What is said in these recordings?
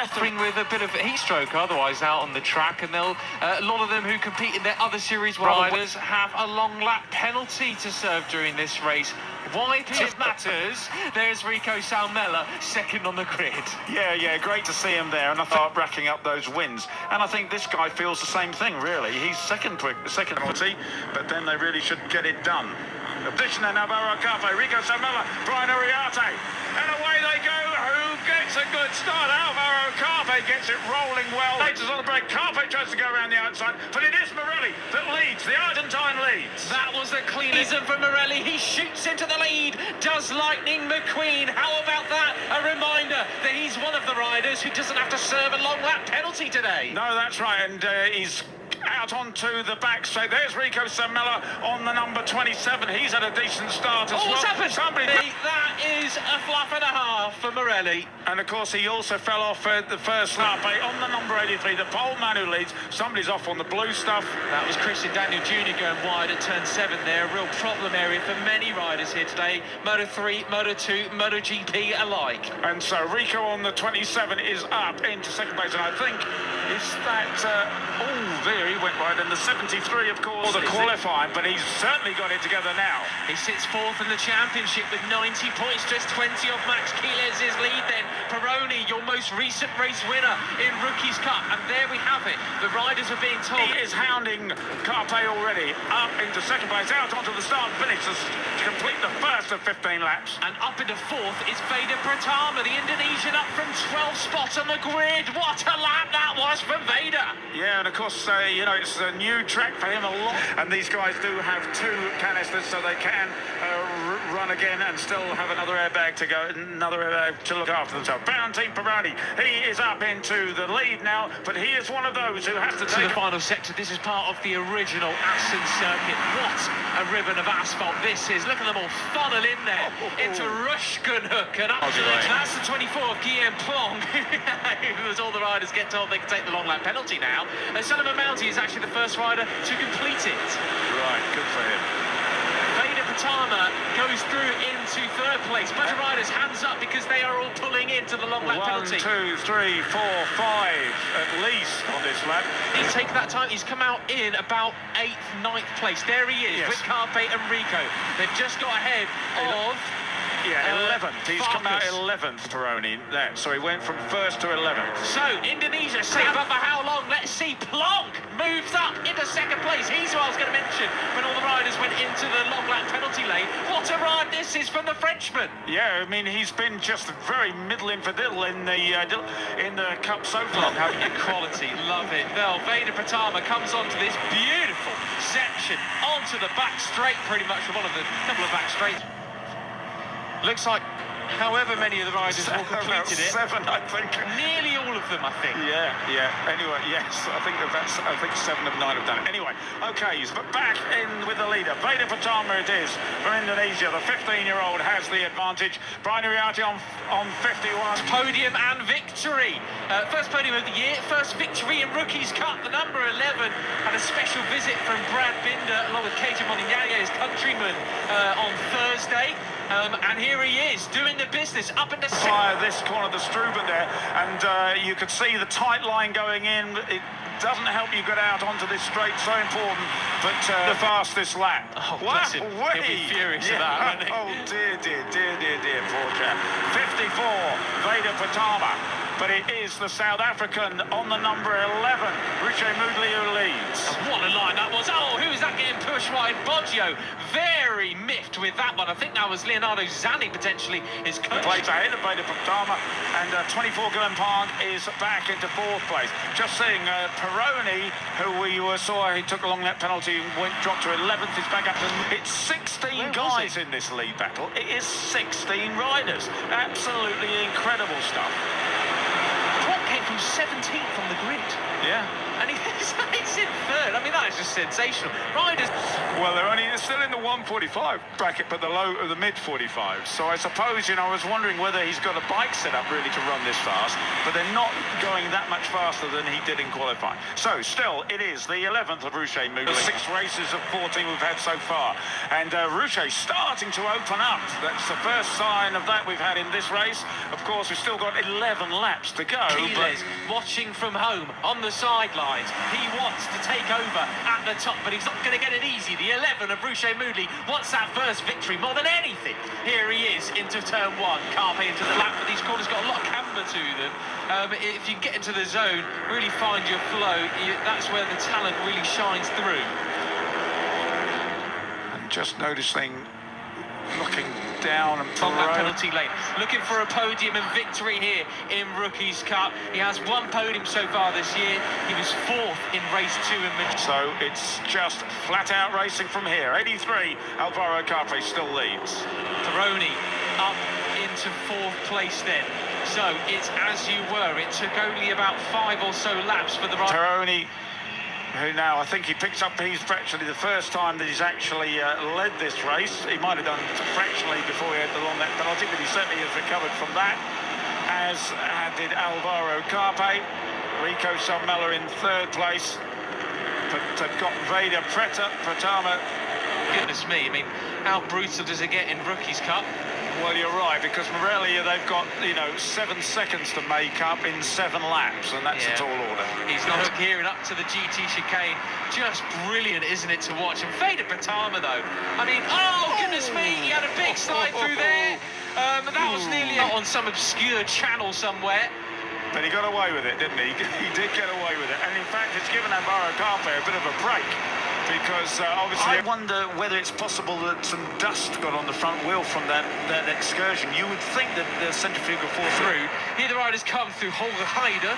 breath, with a bit of heat stroke otherwise out on the track, and they'll a lot of them who compete in their other series riders have a long lap penalty to serve during this race. Why this matters, there's Rico Salmela second on the grid. Yeah, great to see him there, and I thought racking up those wins. And I think this guy feels the same thing, really. He's second penalty, but then they really should get it done. Position in Navarro Carpe, Rico Salmela, Brian Uriarte, and away they go. Who gets a good start? Alvaro Carpe gets it rolling well. Later's on the break. Carpe tries to go around the outside, but it is Morelli that leads. The Argentine leads. That was a clean season for Morelli. He shoots into the lead. Does Lightning McQueen. How about that? A reminder that he's one of the riders who doesn't have to serve a long lap penalty today. No, that's right, and he's out onto the back straight. There's Rico Salmela on the number 27. He's had a decent start as well. What's happened? That is a flap and a half for Morelli. And of course he also fell off at the first lap on the number 83. The pole man who leads. Somebody's off on the blue stuff. That was Christian Daniel Jr. going wide at turn 7 there. A real problem area for many riders here today. Moto 3, Moto 2, MotoGP alike. And so Rico on the 27 is up into second place, and I think is that there he went wide, and the 73 of course the qualifying, but he's certainly got it together now. He sits fourth in the championship with 90 points, just 20 off Max Quilez's lead. Then Peroni, your most recent race winner in Rookies Cup, and there we have it. The riders are being told. He is hounding Carpe already up into second place, out onto the start finish to complete the first of 15 laps. And up into fourth is Veda Pratama, the Indonesian, up from 12 spots on the grid. What a lap that was for Veda. Yeah, and of course, it's a new track for him a lot. And these guys do have 2 canisters, so they can run again and still have another airbag to go, another airbag to look after themselves. Valentine Peroni, he is up into the lead now, but he is one of those who has to take the final sector. This is part of the original Assen circuit. What a ribbon of asphalt this is. Look at them all funnel in there into Rushkenhoek and up to that's the 24 of Guillaume Plong. As all the riders get told they can take the long lap penalty now. Sullivan Mounty is actually the first rider to complete it. Right, good for him. Veda Pratama goes through into third place. Bunch of riders hands up because they are all pulling into the long lap penalty. 1, 2, 3, 4, 5 at least on this lap. He's taken that time. He's come out in about 8th, 9th place. There he is with Carpe and Rico. They've just got ahead of 11th. He's come out 11th, Peroni. So he went from 1st to 11th. So Indonesia safe up for how long? Let's see. Plonk moves up into second place. He's who I was going to mention when all the riders went into the long lap penalty lane. What a ride this is from the Frenchman. Yeah, I mean he's been just very middle infidel in the cup so far. Having equality, love it. Well, Veda Pratama comes onto this beautiful section onto the back straight, pretty much from one of the couple of back straights. Looks like however many of the riders have completed it. 7, I think. Nearly all of them, I think. Yeah. Anyway, yes, I think 7 of 9 have done it. Anyway, okay, but back in with the leader. Veda Pratama it is from Indonesia. The 15-year-old has the advantage. Brian Uriarte on 51. Podium and victory. First podium of the year, first victory in Rookies Cup. The number 11 had a special visit from Brad Binder along with Keita Molinari, his countryman, on Thursday. And here he is doing the business up into this corner of the Struben there, and you could see the tight line going in. It doesn't help you get out onto this straight, so important, but the fastest lap. Oh, bless him. He'll be furious at that, won't he? Oh, dear, poor chap. 54, Veda Pratama. But it is the South African on the number 11, Riche Moodley, who leads. And what a line that was. Oh, who is that getting pushed wide? Boggio, very miffed with that one. I think that was Leonardo Zanni, potentially, his coach. Place ahead of Veda Pratama, and 24 Glenn Park is back into 4th place. Just seeing Peroni, who we saw, he took a long lap penalty and dropped to 11th, is back up to... It's 16 guys in this lead battle. It is 16 riders. Absolutely incredible stuff. Came from 17th on the grid. Yeah. And he's in 3rd. I mean, that is just sensational. Riders... Well, they're still in the 145 bracket, but the mid 45. So I suppose, you know, I was wondering whether he's got a bike set up really to run this fast, but they're not going that much faster than he did in qualifying. So still, it is the 11th of Rouchet Moodley. 6 races of 14 we've had so far, and Rouchet starting to open up. That's the first sign of that we've had in this race. Of course, we've still got 11 laps to go. But watching from home on the sidelines, he wants to take over at the top, but he's not going to get it easy. The 11 of Rouchet Moodley wants that first victory more than anything. Here he is into turn 1. Carpe into the lap, but these corners got a lot of camber to them. If you get into the zone, really find your flow, that's where the talent really shines through. And just noticing, looking down and on that penalty lane, looking for a podium and victory here in Rookies Cup. He has 1 podium so far this year. He was 4th in race 2 in Madrid. So it's just flat out racing from here. 83, Alvaro Carpe still leads. Peroni up into 4th place then. So it's as you were. It took only about 5 or so laps for the rider. Peroni, who now I think he picks up, he's fractionally the first time that he's actually led this race. He might have done fractionally before he had the long net penalty, but he certainly has recovered from that, as did Alvaro Carpe. Rico Salmella in 3rd place, but they've got veda, pratama. Goodness me, I mean, how brutal does it get in Rookies Cup? Well, you're right, because Morelia, they've got, you know, 7 seconds to make up in 7 laps, and that's a tall order. He's not gearing up to the GT chicane. Just brilliant, isn't it, to watch? And veda pratama, though. I mean, oh, goodness me, he had a big slide through there. That was nearly on some obscure channel somewhere. But he got away with it, didn't he? He did get away with it. And in fact, it's given Alvaro Carpe a bit of a break. Because obviously, I wonder whether it's possible that some dust got on the front wheel from that excursion. You would think that the centrifugal force through. Here the riders come through Holger Heider,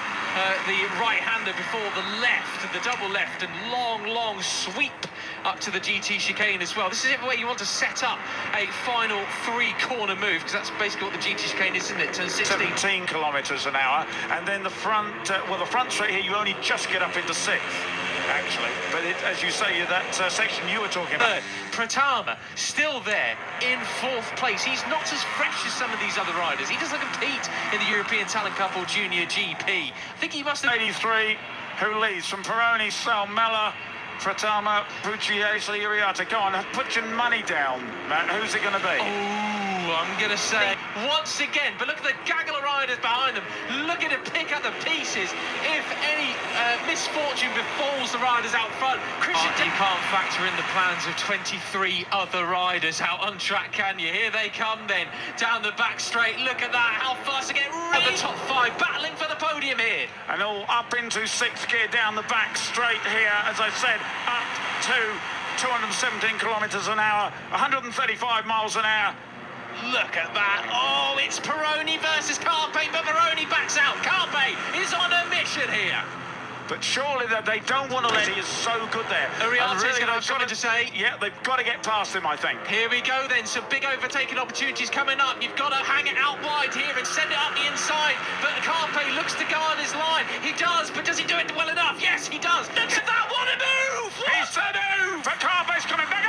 the right-hander before the left, the double left, and long sweep up to the GT chicane as well. This is where you want to set up a final 3-corner move, because that's basically what the GT chicane is, isn't it? Turn 16. 17 kilometres an hour, and then the front, the front straight here, you only just get up into 6th. Actually, but as you say, that section you were talking about. Pratama still there in 4th place. He's not as fresh as some of these other riders. He doesn't compete in the European Talent Cup or Junior GP. I think he must have... 83, who leads from Peroni, Salmella, Pratama, Pugliese, Uriarte. Go on, put your money down, Matt. Who's it going to be? Oh, I'm going to say once again, but look at the gaggle of riders behind them, looking to pick up the pieces. If any misfortune befalls the riders out front, you can't factor in the plans of 23 other riders out on track, can you? Here they come then, down the back straight. Look at that, how fast they get. The top 5 battling for the podium here. And all up into 6th gear down the back straight here, as I said, up to 217 kilometres an hour, 135 miles an hour. Look at that. Oh, it's Peroni versus Carpe, but Peroni backs out. Carpe is on a mission here. But surely that they don't want to let it. He is so good there. Uriarte's going to have something to say. Yeah, they've got to get past him, I think. Here we go then. Some big overtaking opportunities coming up. You've got to hang it out wide here and send it up the inside. But Carpe looks to go on his line. He does, but does he do it well enough? Yes, he does. Look at that. What a move! What He's a move! But Carpe's coming back.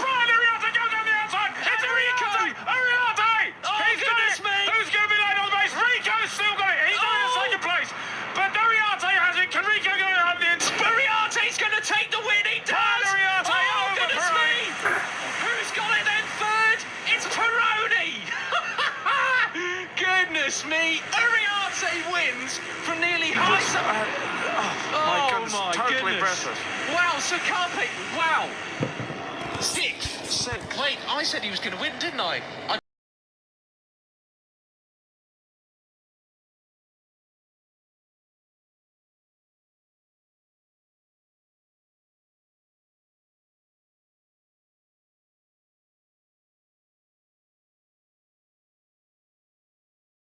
Brian Uriarte goes down the outside. It's Rico! Uriarte! Oh, goodness me! Who's going to be late on the base? Rico's still got it. He's in 2nd place. But Uriarte has it. Can Rico go up the inside? Uriarte's going to take the win. He does! Uriarte over goodness me! Who's got it then 3rd? It's Peroni! Goodness me! Uriarte wins from nearly high... my goodness, totally impressive. Wow, so Carpe, wow. 6th. Wait, I said he was going to win, didn't I?